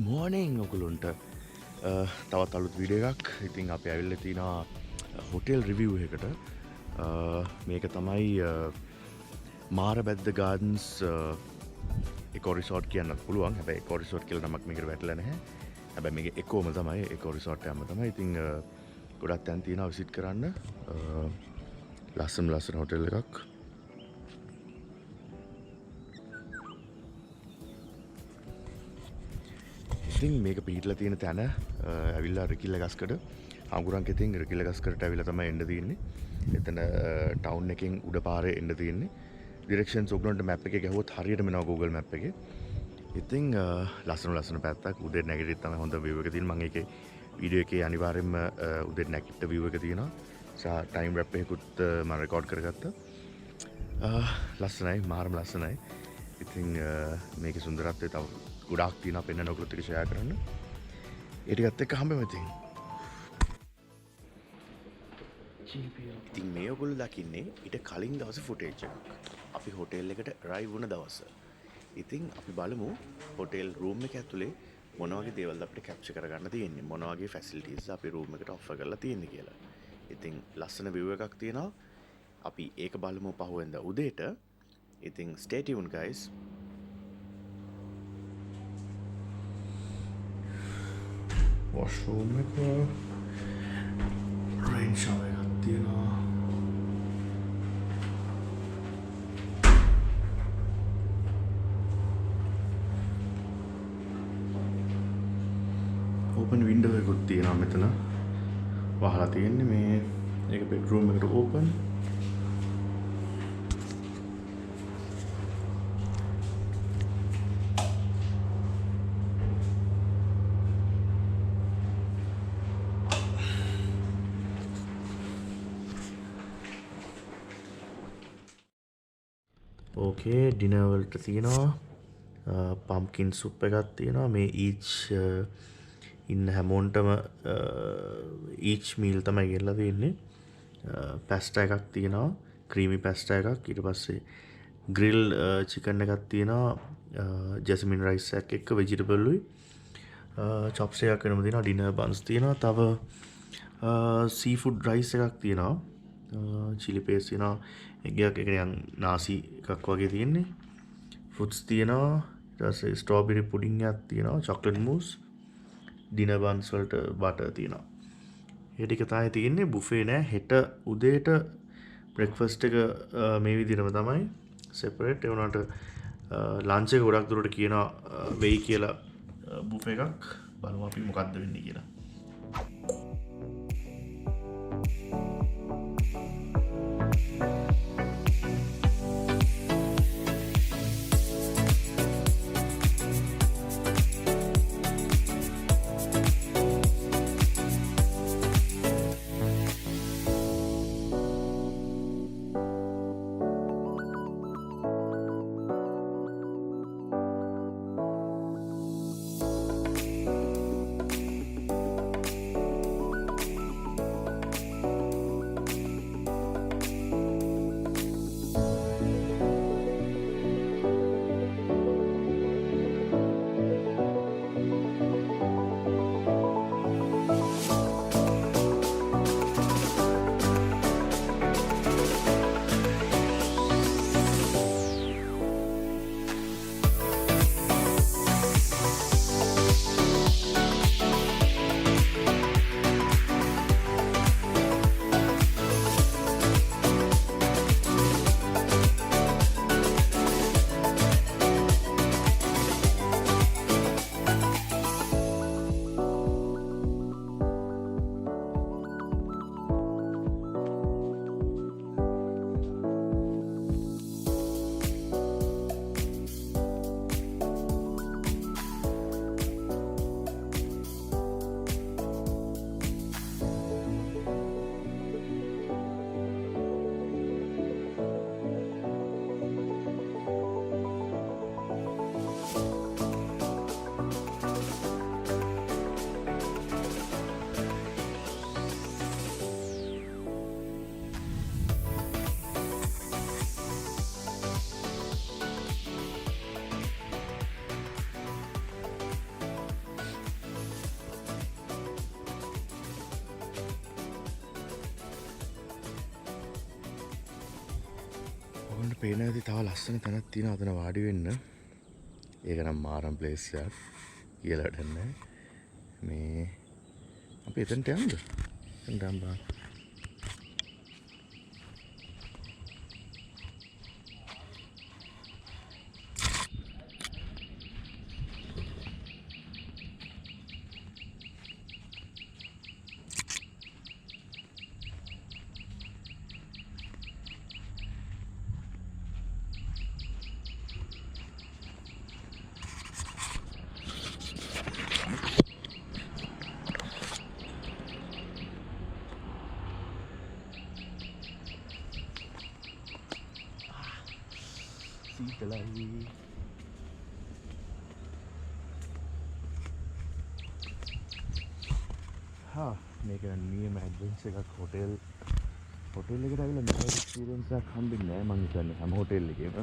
Morning ඔකුලුන්ට තවත් අලුත් video එකක්. ඉතින් අපි ඇවිල්ලා තිනා හොටෙල් රිවිව් එකකට. මේක තමයි මාරබැද්ද ගාඩන්ස් එකෝ රිසෝට් කියන්නත් පුළුවන්. හැබැයි එකෝ රිසෝට් කියලා නමක් මේකට වැටලා නැහැ. හැබැයි මේක එකෝම තමයි, එකෝ රිසෝට් එකම තමයි. ඉතින් ගොඩක් තැන් තියෙනවා විසිට් කරන්න. ලස්සන හොටෙල් එකක්. ඉතින් මේක පිහිටලා තියෙන තැන ඇවිල්ලා රිකිල්ල ගස්කඩ හාමුදුරන්ගේ ඉතින් රිකිල්ල ගස්කඩට ඇවිල්ලා තමයි එන්න තියෙන්නේ. එතන ටවුන් එකෙන් උඩ පාරේ එන්න තියෙන්නේ. ඩිරෙක්ෂන්ස් ඔයගොල්ලන්ට මැප් එකේ ගැහුවොත් හරියටම එනවා Google map එකේ. ඉතින් ලස්සන පැත්තක් උදේ නැගිටිත් තමයි හොඳ view එක තියෙන්නේ. මම ඒකේ වීඩියෝ එකේ අනිවාර්යෙන්ම උදේ නැගිට view එක තියෙනවා. සහ ටයිම් රැප් එකකුත් මම රෙකෝඩ් කරගත්තා. ලස්සනයි, මාරම ලස්සනයි. ඉතින් මේකේ සුන්දරත්වය තව ගොඩක් තියෙනවා පෙන්වන්න ඔයගොල්ලොත් එක්ක ෂෙයා කරන්න. ඒ ටිකත් එක්ක හම්බෙමු ඉතින්. ඉතින් මේ ඔයගොල්ලෝ දකින්නේ ඊට කලින් දවසේ ෆුටේජ් එකක්. අපි හොටෙල් එකට අරයිව් වුණ දවස. ඉතින් අපි බලමු හොටෙල් රූම් එක ඇතුලේ මොන වගේ දේවල්ද අපිට කැප්චර් කරගන්න තියෙන්නේ. මොන වගේ ෆැසිලිටිස් අපි රූම් එකට ඔෆර් කරලා තියෙන්නේ කියලා. ඉතින් ලස්සන view එකක් තියෙනවා. අපි ඒක බලමු පහුවෙන්ද උදේට. ඉතින් stay tuned guys. washroom එක rain shower එකක් තියෙනවා. open window එකකුත් තියෙනවා මෙතන. වහලා තියෙන්නේ මේ ඒක bedroom එකට open. ඕකේ ඩිනර් වලට තියෙනවා පම්කින් සුප් එකක් තියෙනවා. මේ ඊච් ඉන්න හැමෝන්ටම ඊච් මීල් තමයි ගෙල්ලා තියෙන්නේ. පැස්ටා එකක් තියෙනවා, ක්‍රීමි පැස්ටා එකක්. ඊට පස්සේ ග්‍රිල් චිකන් එකක් තියෙනවා, ජැස්මින් රයිස් එකක් එක්ක වෙජිටබල්ුයි. චොප්ස් එකක් වෙනම තියෙනවා, ඩිනර් බන්ස් තියෙනවා. තව සීෆුඩ් රයිස් එකක් තියෙනවා, චිලි පේස් තියෙනවා, එගයක් එක නිකන් නාසි එකක් වගේ තියෙන්නේ. ෆෘට්ස් තියෙනවා, ඊට පස්සේ ස්ට්‍රෝබෙරි පුඩින් එකක් තියෙනවා, චොක්ලට් මූස්, ඩිනර් බන්ස් වලට බටර් තියෙනවා. ඒ ටික තමයි තියෙන්නේ. බුෆේ නෑ. හෙට උදේට බ්‍රෙක්ෆාස්ට් එක මේ විදිහටම තමයි සෙපරේට්. ඒ වුණාට ලන්ච් එක ගොඩක් දුරට කියනවා වෙයි කියලා බුෆේ එකක්. බලමු අපි මොකද්ද වෙන්නේ කියලා. පේන ඇති තව ලස්සන තැනක් තියෙනවා අතන වාඩි වෙන්න. ඒක නම් මාරම් ප්ලේස් එකක් කියලා වැඩක් නැහැ. මේ අපි එතනට යමුද? එතනට යන්න බෑ. සීතලයි. මේක නියම ඇඩ්වෙන්චර් එකක්. හොටෙල් එකට ඇවිල්ලා මේ එක්ස්පීරියන්ස් එකක් හම්බෙන්නේ නැහැ මං හිතන්නේ හැම හොටෙල් එකේම.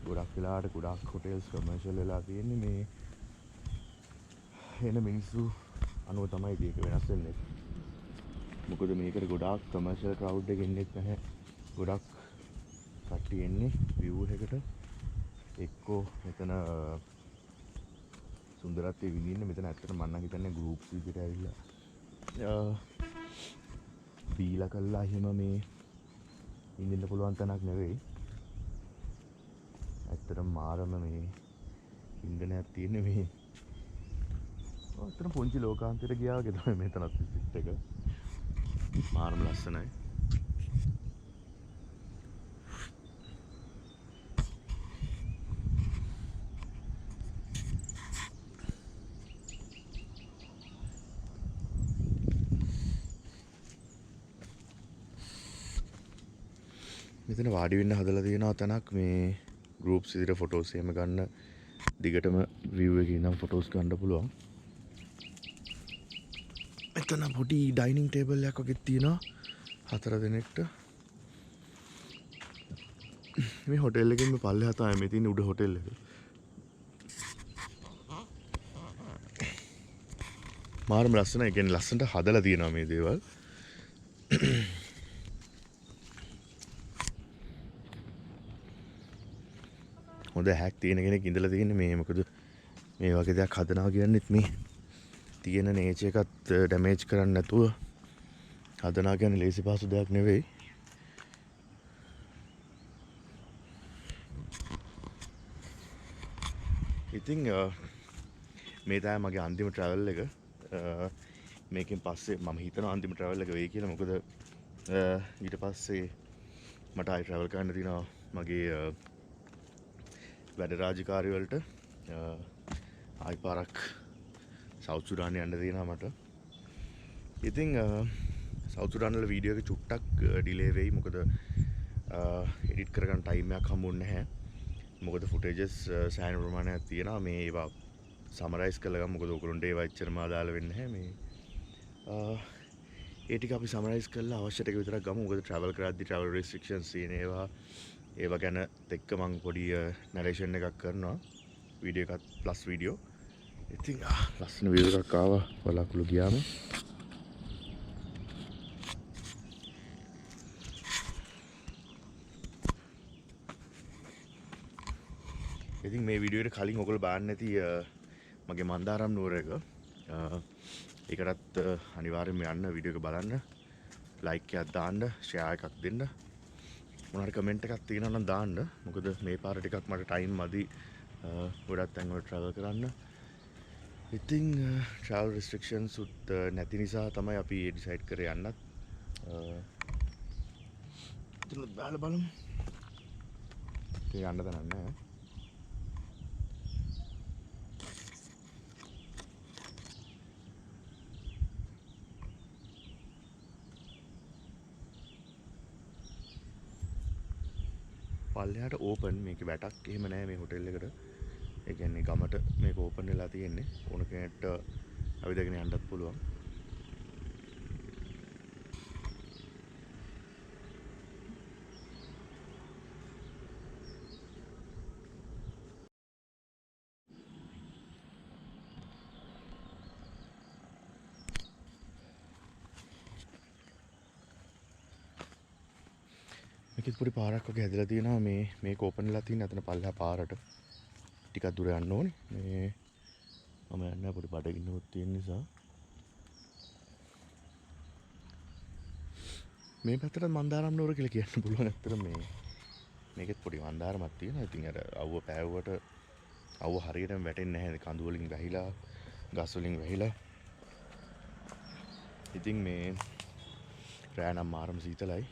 ගොඩක් වෙලාවට ගොඩක් හොටෙල්ස් කමර්ෂල් වෙලා තියෙන්නේ මේ එන මිනිස්සු අනුව තමයි ඒක වෙනස් වෙන්නේ. මොකද මේකට ගොඩාක් කමර්ෂල් ක්‍රවුඩ් එක එන්නේ නැහැ. ගොඩක් කට්ටිය එන්නේ view එකකට. එක්කෝ මෙතන සුන්දරත්වය විඳින්න. මෙතන ඇත්තට මම නම් හිතන්නේ ගෲප්ස් විදිහට ඇවිල්ලා බීලා කළා එහෙම මේ ඉඳින්න පුළුවන් තැනක් නෙවෙයි. ඇත්තටම මාරම මේ ඉන්දනයක් තියෙන්නේ මේ. ඇත්තටම පොන්චි ලෝකාන්තයට ගියා වගේ තමයි මෙතනත් විසිට් එක. මාරම ලස්සනයි. මෙතන වාඩි වෙන්න හදලා තියෙනවා තැනක්. මේ ගෲප්ස් විදිහට ෆොටෝස් එහෙම ගන්න දිගටම view එකේ ඉඳන් ෆොටෝස් ගන්න පුළුවන්. මෙතන පොඩි ඩයිනින් ටේබල් එකක් වගේ තියෙනවා 4 දෙනෙක්ට. මේ හොටෙල් එකෙන් මේ පල්ලෙහා තමයි මේ තියෙන උඩ හොටෙල් එක. මාරම ලස්සනයි. කියන්නේ ලස්සනට හදලා තියෙනවා මේ දේවල්. හොඳ හැක් තියෙන කෙනෙක් ඉඳලා තියෙන්නේ මේ. මොකද මේ වගේ දෙයක් හදනවා කියන්නේත් මේ තියෙන නේචර් එකත් ඩැමේජ් කරන්නේ නැතුව හදනවා කියන්නේ ලේසි පහසු දෙයක් නෙවෙයි. ඉතින් මේ තමයි මගේ අන්තිම ට්‍රැවල් එක. මේකෙන් පස්සේ මම හිතනවා අන්තිම ට්‍රැවල් එක වෙයි කියලා. මොකද ඊට පස්සේ මට ආයි ට්‍රැවල් කරන්න තියෙනවා මගේ වැඩ රාජකාරි වලට. ආයි පාරක් සවුත් සුඩාන් යන්න තියෙනවා මට. ඉතින් සවුත් සුඩාන් වල වීඩියෝ එක චුට්ටක් ඩිලේ වෙයි. මොකද එඩිට් කරගන්න ටයිම් එකක් හම්බුන්නේ නැහැ. මොකද ෆුටේජස් සෑහෙන ප්‍රමාණයක් තියෙනවා. මේ ඒවා සමරයිස් කරලා ගමු. මොකද ඔයගොල්ලන්ට ඒවා එච්චරම අදාළ වෙන්නේ නැහැ. මේ ඒ ටික අපි සමරයිස් කරලා අවශ්‍ය ටික විතරක් ගමු. මොකද ට්‍රැවල් කරද්දී ට්‍රැවල් රෙස්ට්‍රික්ෂන්ස් තියෙන ඒවා ගැන එක්ක මම පොඩි නැරේෂන් එකක් කරනවා. වීඩියෝ එකත් ප්ලස් වීඩියෝ. ඉතින් ලස්සන view එකක් ආවා වලාකුළු ගියාම. ඉතින් මේ වීඩියෝ එකට කලින් ඔයගොල්ලෝ බලන්න නැති මගේ මන්දාරම් නුවර එක. ඒකටත් අනිවාර්යෙන්ම යන්න වීඩියෝ එක බලන්න. ලයික් එකක් දාන්න, ෂෙයා එකක් දෙන්න. මොනාරි කමෙන්ට් එකක් තියෙනවා නම් දාන්න. මොකද මේ පාර ටිකක් මට ටයිම් මදි ගොඩක් තැන් වල ට්‍රැවල් කරන්න. ඉතින් ට්‍රැවල් රෙස්ට්‍රික්ෂන්ස් උත් නැති නිසා තමයි අපි ඩිසයිඩ් කරේ යන්නත්. ඉතින් බලලා බලමු. ඉතින් යන්න තැනක් නැහැ. පල්ලෙහාට ඕපන්. මේක වැටක් එහෙම නැහැ මේ හොටෙල් එකට. ඒ කියන්නේ ගමට මේක ඕපන් වෙලා තියෙන්නේ. ඕන කෙනෙක්ට ඇවිදගෙන යන්නත් පුළුවන්. මේකෙත් පොඩි පාරක් වගේ හැදලා තියෙනවා මේක ඕපන් වෙලා තියෙන අතන පල්ලෙහා පාරට ටිකක් දුර යන්න ඕනේ. මේ මම යන්නේ පොඩි බඩගින්නක් තියෙන නිසා මේ පැත්තට මන්දාරම් නුවර කියලා කියන්න පුළුවන්. ඇත්තට මේකෙත් පොඩි මන්දාරමක් තියෙනවා. ඉතින් අර අවුව පෑවුවට අවුව හරියටම වැටෙන්නේ නැහැ. කඳු වලින් වැහිලා ගස් වලින් වැහිලා. ඉතින් මේ රෑ නම් මාරම සීතලයි.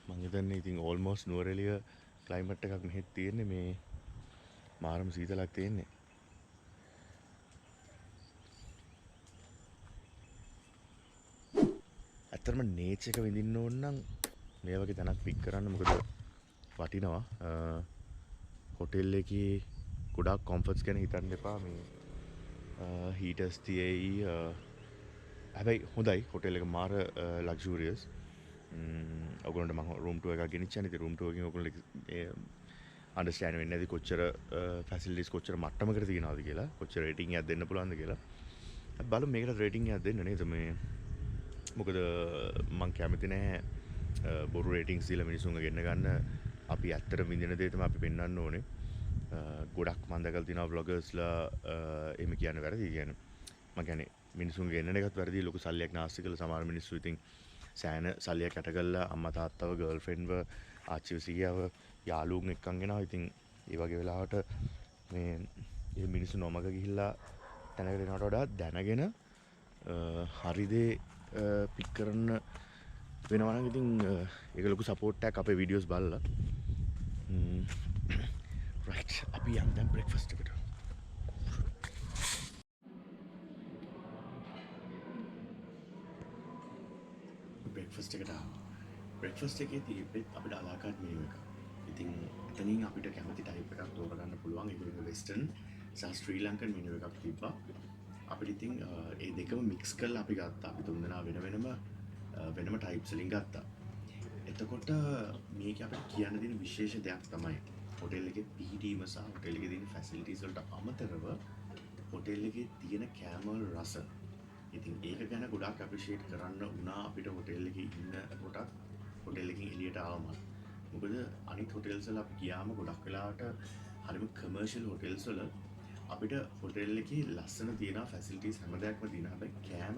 මං හිතන්නේ ඉතින් ඕල්මෝස්ට් නුවරඑළිය ක්ලයිමේට් එකක් මෙහෙත් තියෙන්නේ. මේ මාරම සීතලක් තියෙන්නේ. ඇත්තටම නේචර් එක විඳින්න ඕන නම් මේ වගේ තැනක් පික් කරන්න. මොකද වටිනවා. හොටෙල් එකේ ගොඩාක් කොම්ෆර්ට්ස් ගැන හිතන්න එපා. මේ හීටර්ස් තියෙයි. හැබැයි හොඳයි හොටෙල් එක මාර ලක්ෂූරියස්. ඔයගොල්ලන්ට මම රූම් ටුවර් එකක් ගෙනිච්චානේ. ඉතින් රූම් ටුවර් එකකින් ඔයගොල්ලෝ අන්ඩර්ස්ටෑන්ඩ් වෙන්නේ නැති කොච්චර ෆැසිලිටිස් කොච්චර මට්ටමකට තියෙනවද කියලා, කොච්චර රේටින් එකක් දෙන්න පුළුවන්ද කියලා. බලමු මේකට රේටින් එකක් දෙන්න නේද මේ. මොකද මං කැමති නැහැ බොරු රේටින්ග්ස් දීලා මිනිස්සුන්ව ගෙන්න ගන්න. අපි ඇත්තට විඳින දේ තමයි අපි පෙන්වන්න ඕනේ. ගොඩක් මම දැකලා තියෙනවා බ්ලොගර්ස්ලා එහෙම කියන්නේ වැරදි. කියන්නේ මම කියන්නේ මිනිස්සුන්ව ගෙන්නන එකත් වැරදි. ලොකු සල්ලියක් නාස්ති කරලා සමහර මිනිස්සු ඉතින් සෑහෙන සල්ලියක් යට කරලා අම්මා තාත්තව ගර්ල්ෆ්‍රෙන්ඩ්ව ආච්චිව සීයාව යාළුවුන් එක්කන් ගෙනවා. ඉතින් ඒ වගේ වෙලාවට මේ මිනිස්සු නොමග ගිහිල්ලා තැනකට එනවට වඩා දැනගෙන හරි දේ පික් කරන්න වෙනවා නම් ඉතින් ඒක ලොකු සපෝට් එකක් අපේ වීඩියෝස් බලලා. රයිට් අපි යන්න දැන් බ්‍රෙක්ෆාස්ට් එකට. බ්‍රෙක්ෆාස්ට් එකට බ්‍රෙක්ෆාස්ට් එකේ තිබෙත් අපිට අලාකාට් මෙනු එකක්. ඉතින් එතනින් අපිට කැමති ටයිප් එකක් තෝරගන්න පුළුවන්. ඒක වෙස්ටර්න් සහ ශ්‍රී ලංකන් මෙනු එකක් තිබ්බා. අපිට ඉතින් ඒ දෙකම මික්ස් කරලා අපි ගත්තා. අපි තුන්දෙනා වෙනම ටයිප්ස් වලින් ගත්තා. එතකොට මේක අපිට කියන්න දෙන විශේෂ දෙයක් තමයි හොටෙල් එකේ පිහිටීම සහ හොටෙල් එකේ තියෙන ෆැසිලිටිස් වලට අමතරව හොටෙල් එකේ තියෙන කැමල් රස. ඉතින් ඒක ගැන ගොඩාක් අප්‍රීෂিয়েට් කරන්න වුණා අපිට හොටෙල් එකේ ඉන්නකොට හොටෙල් එකකින් එළියට ආවම. මොකද අනිත් හොටෙල්ස් වල අපි ගියාම ගොඩක් වෙලාවට හරිම කමර්ෂියල් හොටෙල්ස් වල අපිට හොටෙල් එකේ ලස්සන තියෙන ෆැසිලිටිස් හැම දෙයක්ම තියෙනවා. හැබැයි කෑම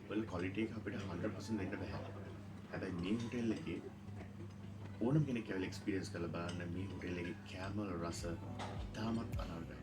වල ක්වොලිටි එක අපිට 100% දෙන්න බෑ. හැබැයි මේ හොටෙල් එකේ ඕනම කෙනෙක් ඇවිල්ලා එක්ස්පීරියන්ස් කරලා බලන්න මේ හොටෙල් එකේ කෑම රස තාමත් අනර්ගයි.